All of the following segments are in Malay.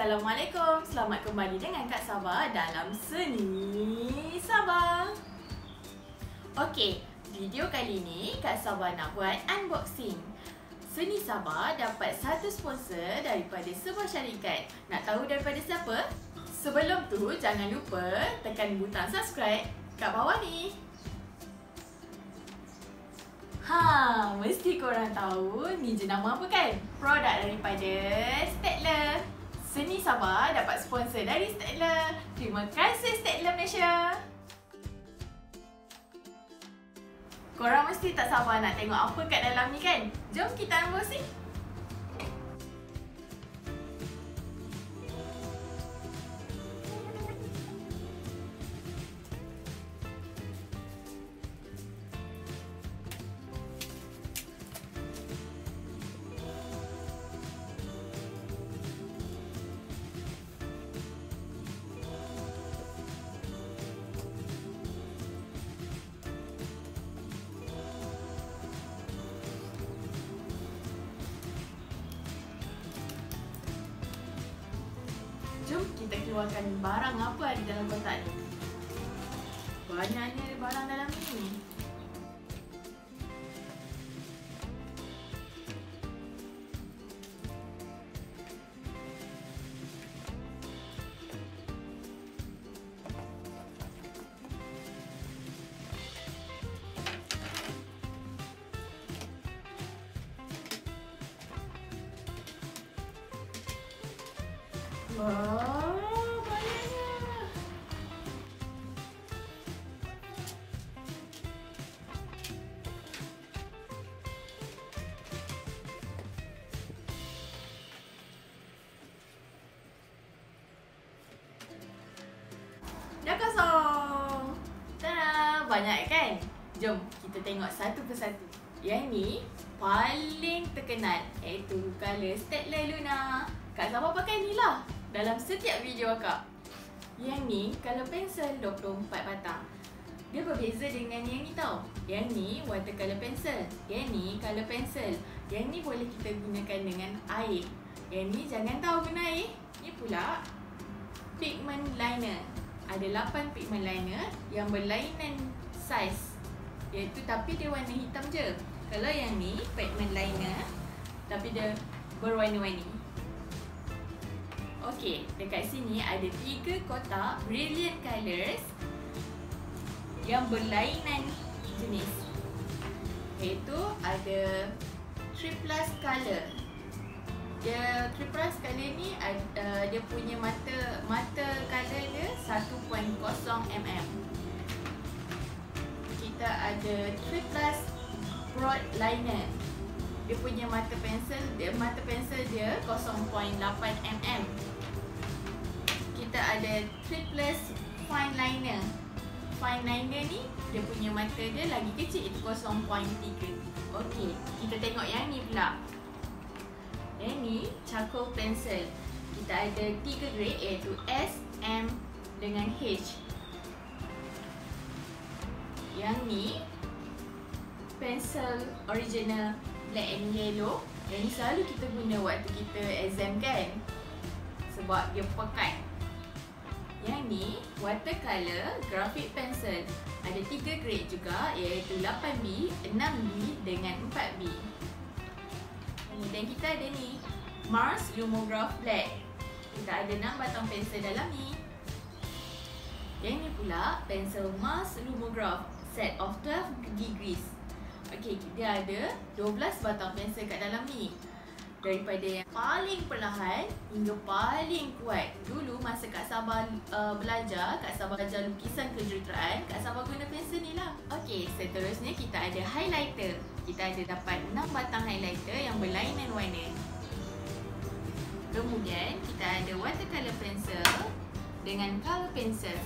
Assalamualaikum, selamat kembali dengan Kak Sabah dalam Seni Sabah. Okey, video kali ni Kak Sabah nak buat unboxing. Seni Sabah dapat satu sponsor daripada sebuah syarikat. Nak tahu daripada siapa? Sebelum tu, jangan lupa tekan butang subscribe kat bawah ni. Mesti korang tahu ni jenama apa kan? Produk daripada STAEDTLER. Seni Sabah dapat sponsor dari STAEDTLER. Terima kasih STAEDTLER Malaysia. Korang mesti tak sabar nak tengok apa kat dalam ni kan? Jom kita unboxing. Jom kita keluarkan barang apa ada dalam kotak ni. Banyaknya barang dalam ni. Wow, banyaknya. Dah kosong. Tada, banyak kan? Jom kita tengok satu persatu. Yang ni paling terkenal, iaitu color STAEDTLER Luna. Kak Sabah pakai ni lah dalam setiap video akak. Yang ni color pensel 24 batang. Dia berbeza dengan yang ni tau. Yang ni watercolor pencil. Yang ni color pencil. Yang ni boleh kita gunakan dengan air. Yang ni jangan tahu guna air. Ni pula pigment liner. Ada 8 pigment liner yang berlainan saiz. Iaitu tapi dia warna hitam je. Kalau yang ni pigment liner tapi dia berwarna-warni. Okey, dekat sini ada 3 kotak brilliant colors yang berlainan jenis. Iaitu ada 3+ color. Dia 3+ color ni dia punya mata color dia 1.0 mm. Kita ada 3+ broad liner. Dia punya mata pensel dia 0.8 mm. Kita ada 3+ fine liner. Fine liner ni dia punya mata dia lagi kecil, itu 0.3. Okey, kita tengok yang ni pula. Yang ni charcoal pencil. Kita ada 3 grade iaitu S, M dengan H. Yang ni pensel original black and yellow. Yang ni selalu kita guna waktu kita exam kan, sebab dia pekat. Yang ni watercolor graphic pencil. Ada 3 grade juga, iaitu 8B, 6B dengan 4B. Dan kita ada ni Mars Lumograph Black. Kita ada 6 batang pensel dalam ni. Yang ni pula pensel Mars Lumograph set of 12 degrees. Okey, dia ada 12 batang pensel kat dalam ni. Daripada yang paling perlahan hingga paling kuat. Dulu masa Kak Sabah belajar lukisan kejuruteraan, Kak Sabah guna pensel ni lah. Okey, seterusnya kita ada highlighter. Kita ada dapat 6 batang highlighter yang berlainan warna. Kemudian kita ada watercolor pencil dengan color pencil.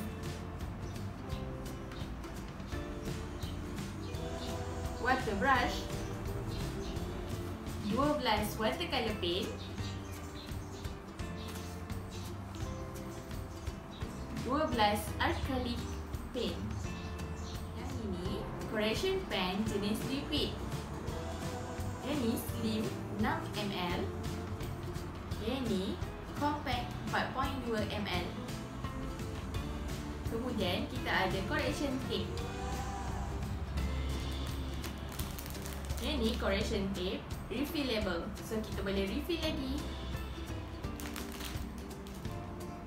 Water brush, 12 watercolor paint, 12 acrylic paint. Yang ini correction pen jenis liquid. Yang ni slim 6 ml. Yang ni compact 4.2 ml. Kemudian kita ada correction tape. Yang ni correction tape refillable, so kita boleh refill lagi.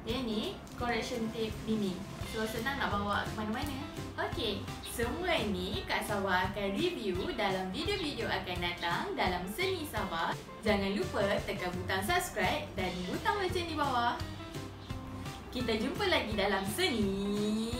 Yang ni correction tape mini, so senang nak bawa ke mana-mana. Okey, semua ni Kak Sawa akan review dalam video-video akan datang dalam Seni Sabah. Jangan lupa tekan butang subscribe dan butang loceng di bawah. Kita jumpa lagi dalam Seni